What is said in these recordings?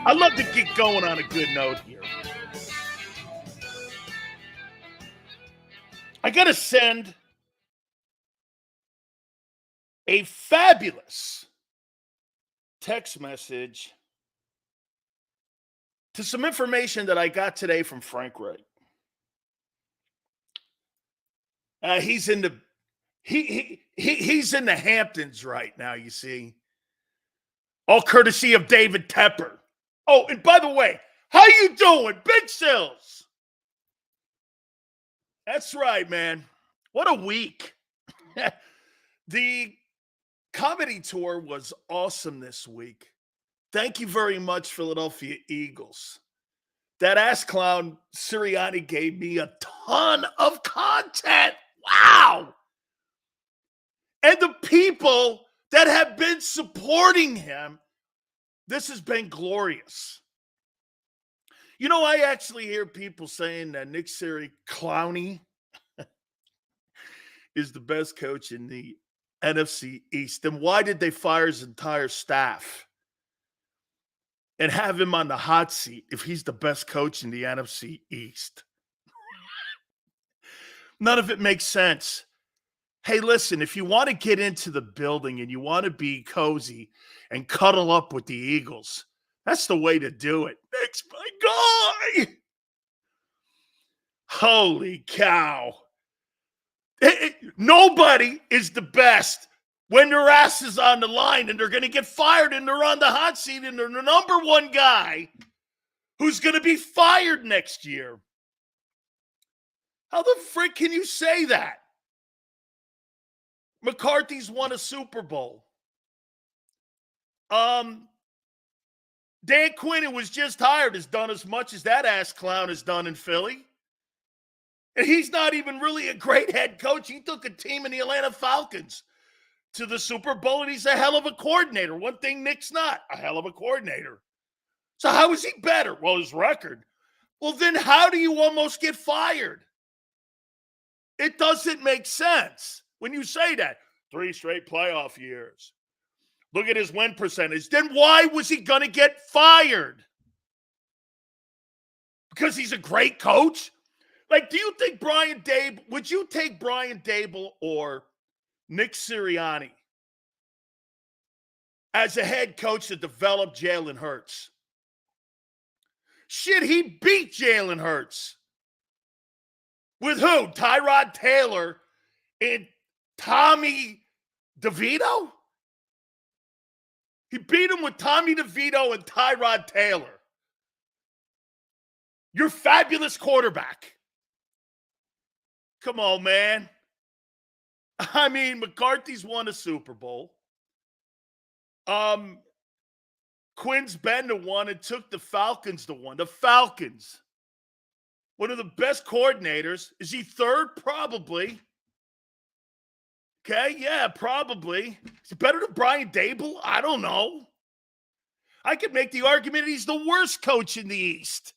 I love to get going on a good note here. I got to send a fabulous text message to some information that I got today from Frank Wright. He's in the he's in the Hamptons right now, you see. All courtesy of David Tepper. Oh, and by the way, how you doing, Big Sills? That's right, man. What a week. The comedy tour was awesome this week. Thank you very much, Philadelphia Eagles. That ass clown Sirianni gave me a ton of content. Wow. And the people that have been supporting him, this has been glorious. You know, I actually hear people saying that Nick Clowney is the best coach in the NFC East. Then why did they fire his entire staff and have him on the hot seat if he's the best coach in the NFC East? None of it makes sense. Hey, listen, if you want to get into the building and you want to be cozy and cuddle up with the Eagles, that's the way to do it. Nick's my guy. Holy cow. Nobody is the best when their ass is on the line and they're going to get fired and they're on the hot seat and they're the number one guy who's going to be fired next year. How the frick can you say that? McCarthy's won a Super Bowl. Dan Quinn, who was just hired, has done as much as that ass clown has done in Philly. And he's not even really a great head coach. He took a team in the Atlanta Falcons to the Super Bowl, and he's a hell of a coordinator. One thing Nick's not, a hell of a coordinator. So how is he better? Well, his record. Well, then how do you almost get fired? It doesn't make sense when you say that. 3 straight playoff years. Look at his win percentage. Then why was he going to get fired? Because he's a great coach? Like, do you think would you take Brian Dable or Nick Sirianni as a head coach to develop Jalen Hurts? Shit, he beat Jalen Hurts. With who? Tyrod Taylor and Tommy DeVito? He beat him with Tommy DeVito and Tyrod Taylor. Your fabulous quarterback. Come on, man. I mean, McCarthy's won a Super Bowl. Quinn's been to one and took the Falcons to one. The Falcons. One of the best coordinators. Is he third? Probably. Okay, yeah, probably. Is he better than Brian Dable? I don't know. I could make the argument he's the worst coach in the East.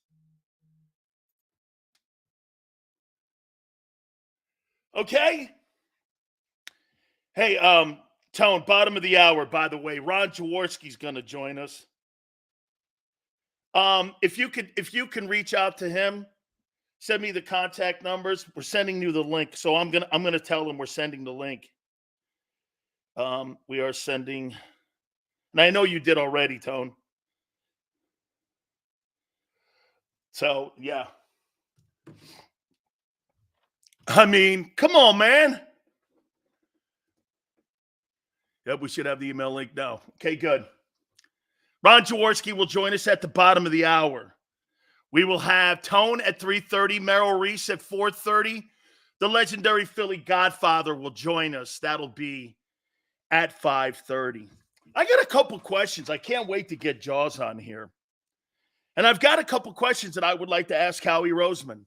Okay? Hey, Tone, bottom of the hour, by the way. Ron Jaworski's going to join us. If you can reach out to him, send me the contact numbers. We're sending you the link. So I'm gonna tell him we're sending the link. We are sending, and I know you did already, Tone. So yeah. I mean, come on, man. Yep, we should have the email link now. Okay, good. Ron Jaworski will join us at the bottom of the hour. We will have Tone at 3:30, Merrill Reese at 4:30. The legendary Philly Godfather will join us. That'll be at 5:30. I got a couple questions. I can't wait to get Jaws on here. And I've got a couple questions that I would like to ask Howie Roseman.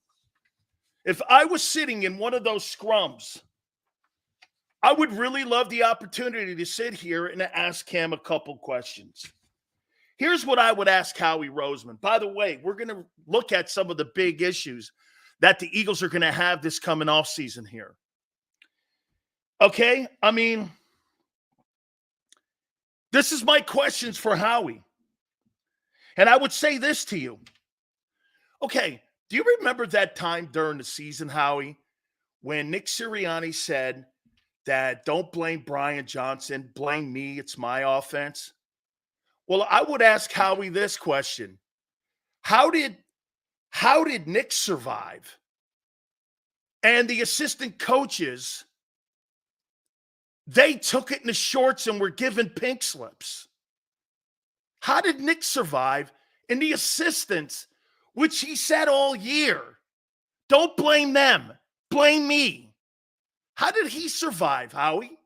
If I was sitting in one of those scrums, I would really love the opportunity to sit here and ask him a couple questions. Here's what I would ask Howie Roseman. By the way, we're going to look at some of the big issues that the Eagles are going to have this coming off season here. Okay? I mean, this is my questions for Howie. And I would say this to you. Okay, do you remember that time during the season, Howie, when Nick Sirianni said that don't blame Brian Johnson, blame me, it's my offense? Well, I would ask Howie this question. How did Nick survive? And the assistant coaches, they took it in the shorts and were given pink slips. How did Nick survive? And the assistants, which he said all year, don't blame them, blame me. How did he survive, Howie?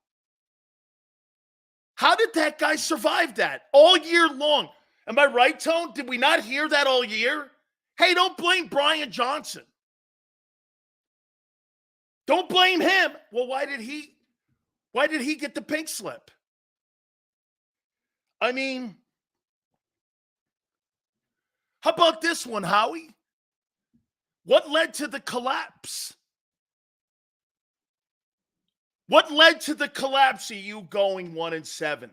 How did that guy survive that all year long? Am I right, Tone? Did we not hear that all year? Hey, don't blame Brian Johnson. Don't blame him. Well, why did he get the pink slip? I mean, how about this one, Howie? What led to the collapse? What led to the collapse of you going 1-7?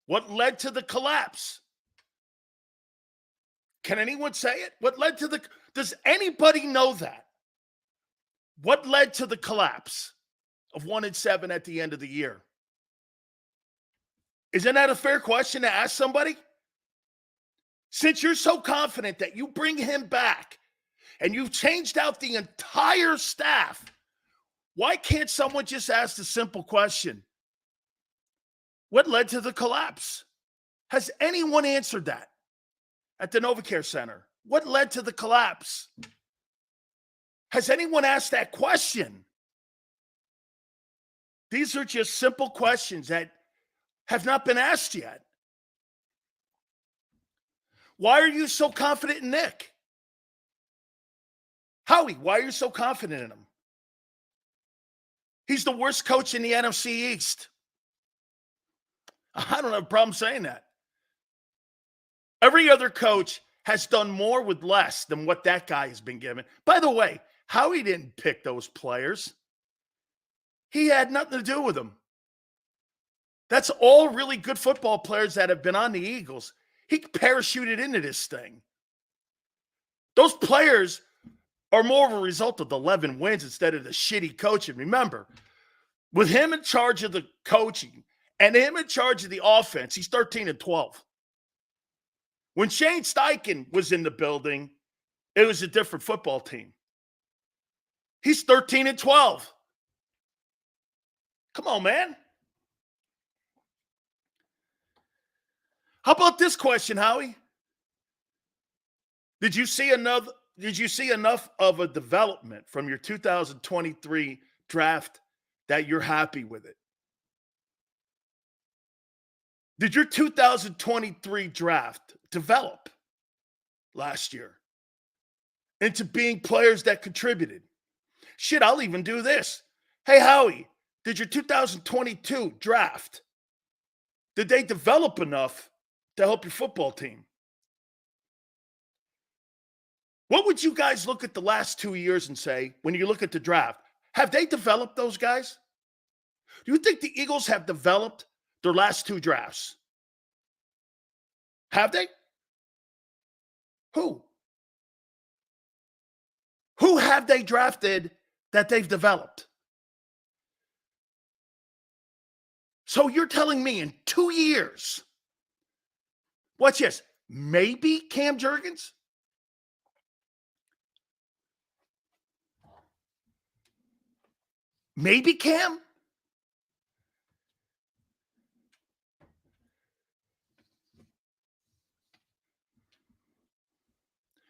What led to the collapse? Can anyone say it? What led to does anybody know that? What led to the collapse of 1-7 at the end of the year? Isn't that a fair question to ask somebody? Since you're so confident that you bring him back and you've changed out the entire staff, why can't someone just ask the simple question? What led to the collapse? Has anyone answered that at the NovaCare Center? What led to the collapse? Has anyone asked that question? These are just simple questions that have not been asked yet. Why are you so confident in Nick? Howie, why are you so confident in him? He's the worst coach in the NFC East. I don't have a problem saying that. Every other coach has done more with less than what that guy has been given. By the way, Howie didn't pick those players. He had nothing to do with them. That's all really good football players that have been on the Eagles. He parachuted into this thing. Those players are more of a result of the 11 wins instead of the shitty coaching. Remember, with him in charge of the coaching and him in charge of the offense, he's 13-12. When Shane Steichen was in the building, it was a different football team. He's 13-12. Come on, man. How about this question, Howie? Did you see enough of a development from your 2023 draft that you're happy with it? Did your 2023 draft develop last year into being players that contributed? Shit, I'll even do this. Hey, Howie, did your 2022 draft, did they develop enough to help your football team? What would you guys look at the last 2 years and say, when you look at the draft, have they developed those guys? Do you think the Eagles have developed their last two drafts? Have they? Who? Who have they drafted that they've developed? So you're telling me in 2 years, watch this, maybe Cam Jurgens? Maybe Cam?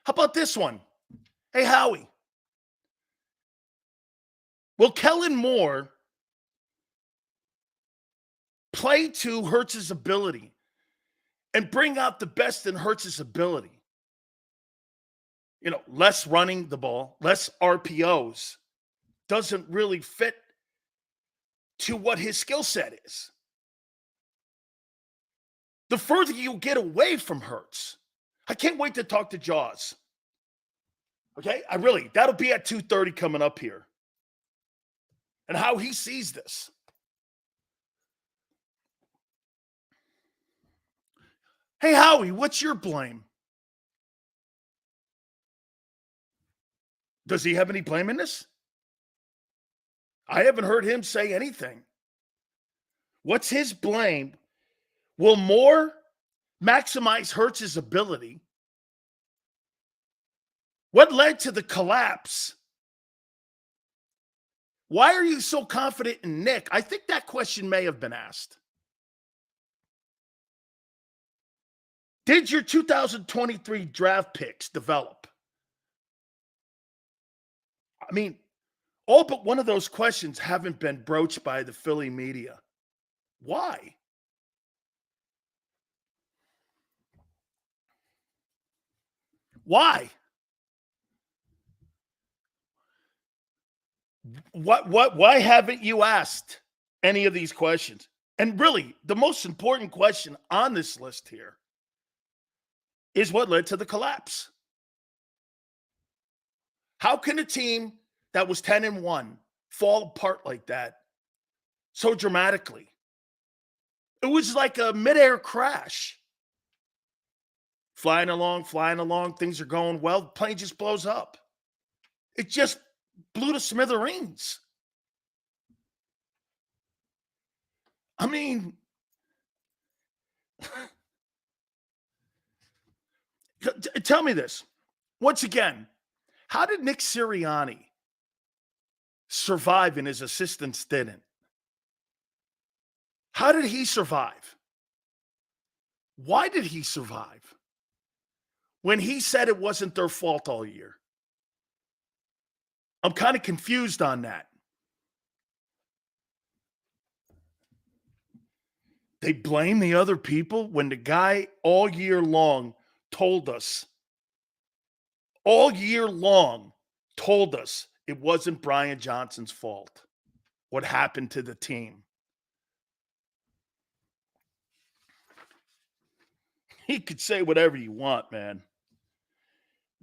How about this one? Hey, Howie. Will Kellen Moore play to Hurts' ability and bring out the best in Hurts' ability? You know, less running the ball, less RPOs doesn't really fit to what his skill set is. The further you get away from Hurts, I can't wait to talk to Jaws. Okay? That'll be at 2:30 coming up here. And how he sees this. Hey, Howie, what's your blame? Does he have any blame in this? I haven't heard him say anything. What's his blame? Will Moore maximize Hurts' ability? What led to the collapse? Why are you so confident in Nick? I think that question may have been asked. Did your 2023 draft picks develop? I mean, all but one of those questions haven't been broached by the Philly media. Why? Why? Why haven't you asked any of these questions? And really, the most important question on this list here is what led to the collapse. How can a team that was 10-1 fall apart like that so dramatically? It was like a midair crash. Flying along, things are going well, the plane just blows up. It just blew to smithereens. I mean, tell me this. Once again, how did Nick Sirianni survive and his assistants didn't? How did he survive? Why did he survive? When he said it wasn't their fault all year. I'm kind of confused on that. They blame the other people when the guy all year long told us it wasn't Brian Johnson's fault. What happened to the team? He could say whatever you want, man.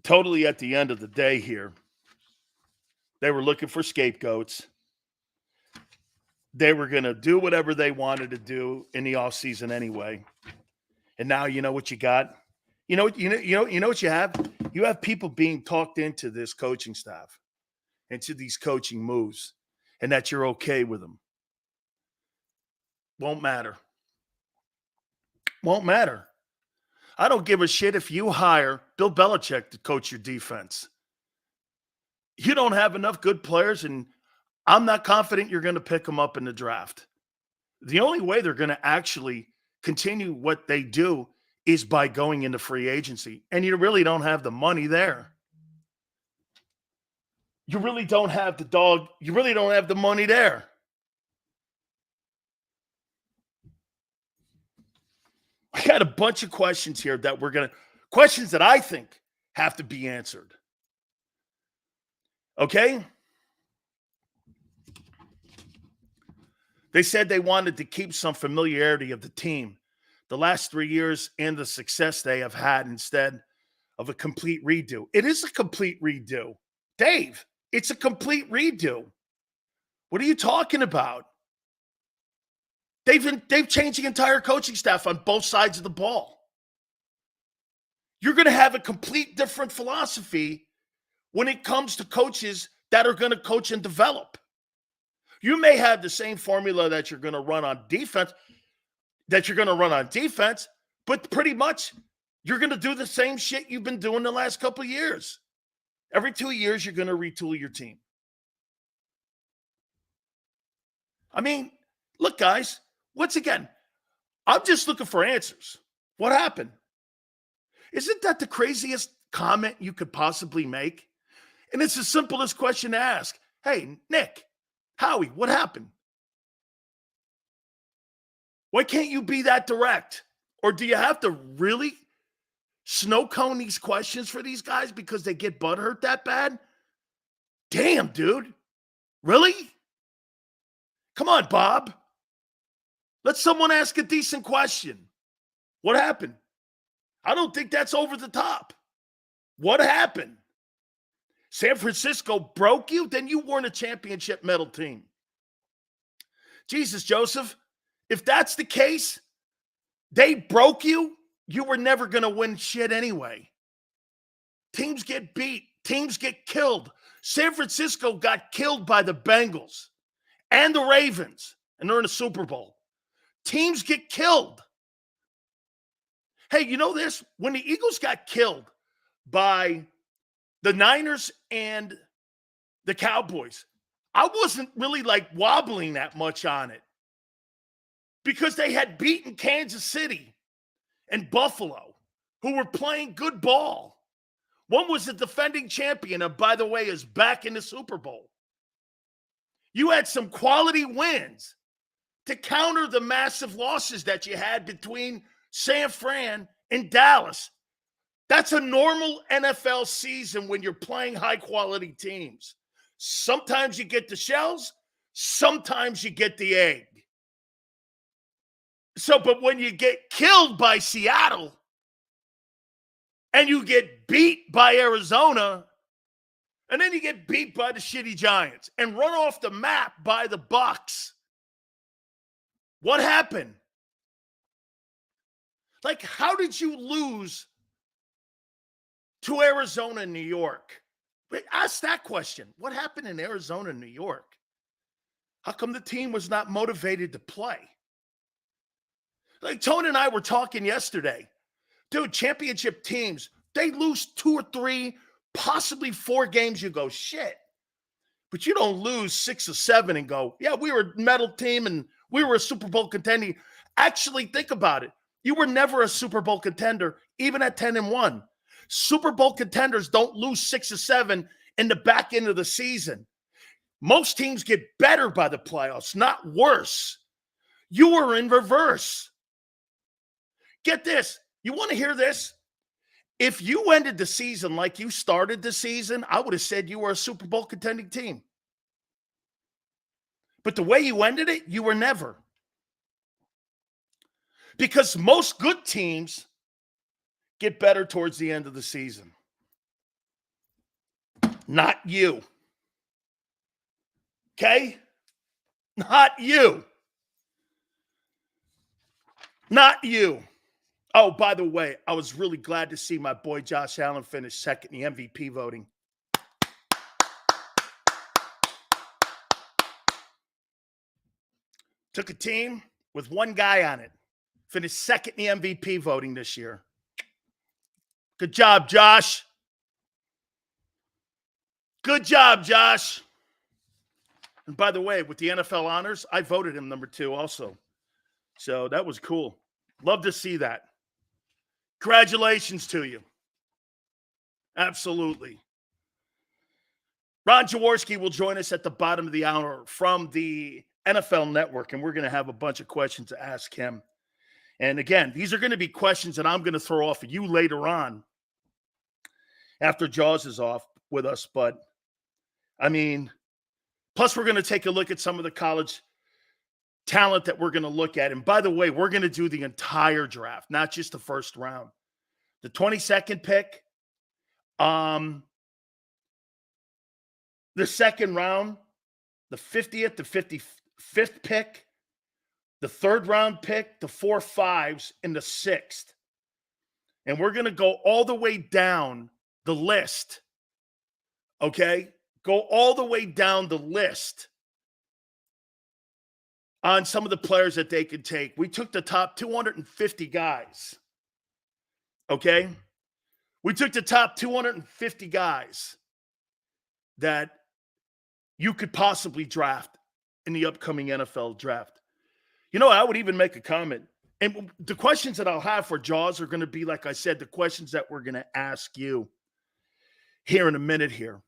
Totally at the end of the day here, they were looking for scapegoats. They were going to do whatever they wanted to do in the offseason anyway. And now you know what you got? You know what you have? You have people being talked into this coaching staff, into these coaching moves, and that you're okay with them. Won't matter. Won't matter. I don't give a shit if you hire Bill Belichick to coach your defense. You don't have enough good players, and I'm not confident you're going to pick them up in the draft. The only way they're going to actually continue what they do is by going into free agency, and you really don't have the money there. You really don't have the dog. You really don't have the money there. I got a bunch of questions here that questions that I think have to be answered. Okay? They said they wanted to keep some familiarity of the team the last 3 years and the success they have had instead of a complete redo. It is a complete redo. Dave, it's a complete redo. What are you talking about? They've changed the entire coaching staff on both sides of the ball. You're going to have a complete different philosophy when it comes to coaches that are going to coach and develop. You may have the same formula that you're going to run on defense, but pretty much you're going to do the same shit you've been doing the last couple of years. Every 2 years, you're going to retool your team. I mean, look, guys, once again, I'm just looking for answers. What happened? Isn't that the craziest comment you could possibly make? And it's the simplest question to ask. Hey, Nick, Howie, what happened? Why can't you be that direct? Or do you have to really snow cone these questions for these guys because they get butthurt that bad? Damn, dude. Really? Come on, Bob. Let someone ask a decent question. What happened? I don't think that's over the top. What happened? San Francisco broke you? Then you weren't a championship medal team. Jesus, Joseph, if that's the case, they broke you? you were never going to win shit anyway. Teams get beat. Teams get killed. San Francisco got killed by the Bengals and the Ravens, and they're in the Super Bowl. Teams get killed. Hey, you know this? When the Eagles got killed by the Niners and the Cowboys, I wasn't really like wobbling that much on it because they had beaten Kansas City and Buffalo, who were playing good ball. One was the defending champion, and by the way, is back in the Super Bowl. You had some quality wins to counter the massive losses that you had between San Fran and Dallas. That's a normal NFL season when you're playing high-quality teams. Sometimes you get the shells, sometimes you get the egg. But when you get killed by Seattle and you get beat by Arizona, and then you get beat by the shitty Giants and run off the map by the Bucs, what happened? Like, how did you lose to Arizona and New York? Ask that question. What happened in Arizona and New York? How come the team was not motivated to play? Like, Tony and I were talking yesterday. Dude, championship teams, they lose 2 or 3, possibly 4 games. You go, shit. But you don't lose 6 or 7 and go, yeah, we were a medal team and we were a Super Bowl contender. Actually, think about it. You were never a Super Bowl contender, even at 10-1. Super Bowl contenders don't lose 6 or 7 in the back end of the season. Most teams get better by the playoffs, not worse. You were in reverse. Get this. You want to hear this? If you ended the season like you started the season, I would have said you were a Super Bowl contending team. But the way you ended it, you were never. Because most good teams get better towards the end of the season. Not you. Okay? Not you. Not you. Oh, by the way, I was really glad to see my boy Josh Allen finish second in the MVP voting. Took a team with one guy on it. Finished second in the MVP voting this year. Good job, Josh. Good job, Josh. And by the way, with the NFL honors, I voted him number 2 also. So that was cool. Love to see that. Congratulations to you. Absolutely. Ron Jaworski will join us at the bottom of the hour from the NFL Network, and we're going to have a bunch of questions to ask him. And again, these are going to be questions that I'm going to throw off at you later on after Jaws is off with us. But, I mean, plus we're going to take a look at some of the college talent that we're going to look at. And by the way, we're going to do the entire draft, not just the first round. The 22nd pick, the second round, the 50th, the 55th pick, the third round pick, the 4 5s, and the 6th. And we're going to go all the way down the list. Okay? Go all the way down the list on some of the players that they could take. We took the top 250 guys. Okay? We took the top 250 guys that you could possibly draft in the upcoming NFL draft. You know, I would even make a comment. And the questions that I'll have for Jaws are going to be, like I said, the questions that we're going to ask you here in a minute here.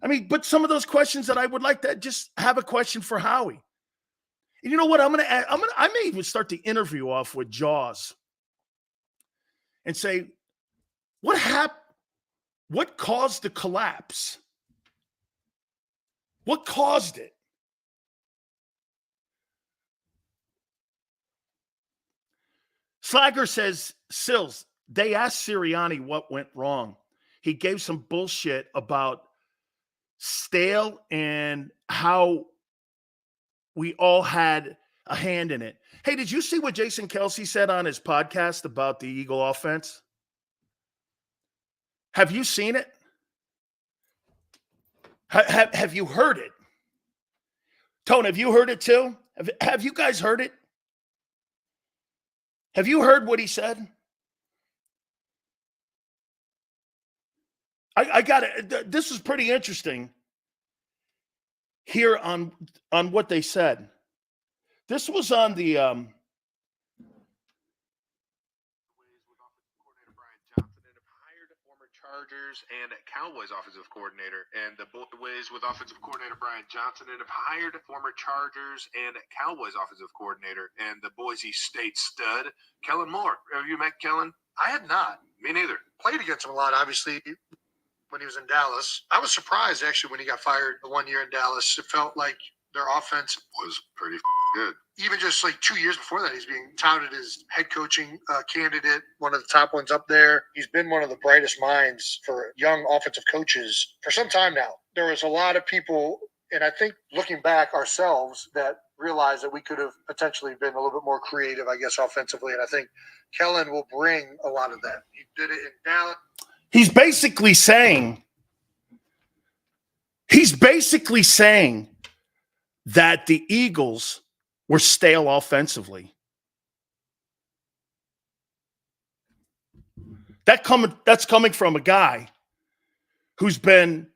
I mean, but some of those questions that I would like to just have a question for Howie. And you know what? I may even start the interview off with Jaws and say, what happened? What caused the collapse? What caused it? Slager says, Sills, they asked Sirianni what went wrong. He gave some bullshit about stale and how we all had a hand in it. Hey, did you see what Jason Kelce said on his podcast about the Eagle offense? Have you seen it? Have you heard it? Tone, have you heard it too? Have you guys heard it? Have you heard what he said? I got it. This is pretty interesting here on what they said. This was on the Chargers and Cowboys offensive coordinator, and the ways with offensive coordinator Brian Johnson and have hired former Chargers and Cowboys offensive coordinator and the Boise State stud Kellen Moore. Have you met Kellen? I had not. Me neither. Played against him a lot, obviously, when he was in Dallas. I was surprised, actually, when he got fired the 1 year in Dallas. It felt like their offense Was pretty good. even just like 2 years before that, he's being touted as head coaching candidate, one of the top ones up there. He's been one of the brightest minds for young offensive coaches for some time now. There was a lot of people, and I think looking back ourselves, that realized that we could have potentially been a little bit more creative, I guess, offensively. And I think Kellen will bring a lot of that. He did it in Dallas. He's basically saying that the Eagles were stale offensively. That's coming from a guy who's been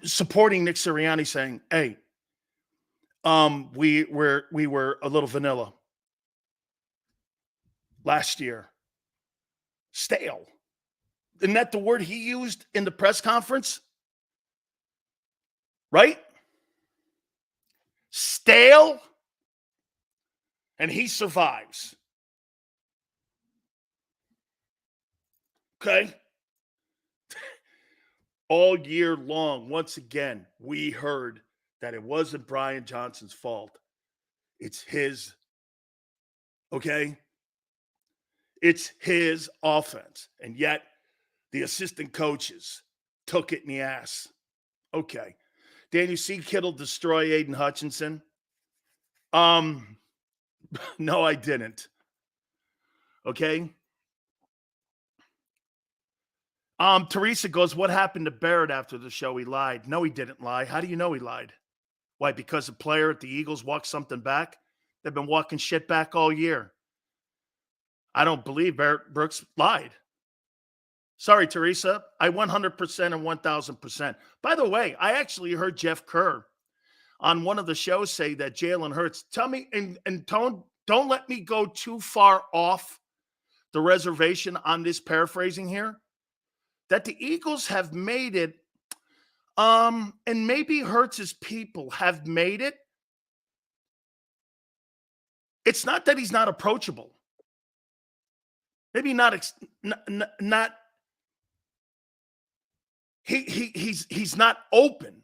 supporting Nick Sirianni, saying, "Hey, we were a little vanilla last year, stale." Isn't that the word he used in the press conference? Right? Stale. And he survives. Okay? All year long, once again, we heard that it wasn't Brian Johnson's fault. It's his. Okay? It's his offense. And yet, the assistant coaches took it in the ass. Okay. Dan, you see Kittle destroy Aiden Hutchinson? No, I didn't. Okay. Teresa goes, what happened to Barrett after the show? He lied. No, he didn't lie. How do you know he lied? Why? Because a player at the Eagles walked something back? They've been walking shit back all year. I don't believe Barrett Brooks lied. Sorry, Teresa. I 100% and 1,000%. By the way, I actually heard Jeff Kerr on one of the shows say that Jalen Hurts, tell me, and don't let me go too far off the reservation on this paraphrasing here, that the Eagles have made it, and maybe Hurts' people have made it. It's not that he's not approachable. Maybe not. He's not open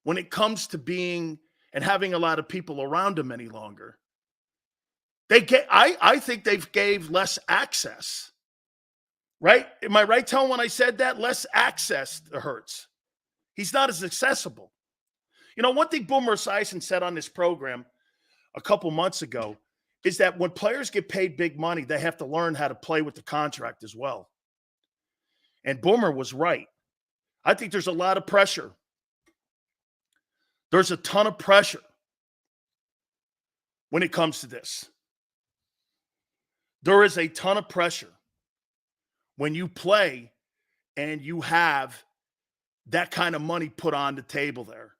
when it comes to being and having a lot of people around him any longer. I think they've gave less access. Right? Am I right, Tone, when I said that? Less access to Hurts. He's not as accessible. You know, one thing Boomer Esiason said on this program a couple months ago is that when players get paid big money, they have to learn how to play with the contract as well. And Boomer was right. I think there's a lot of pressure. There's a ton of pressure when it comes to this. There is a ton of pressure when you play and you have that kind of money put on the table there.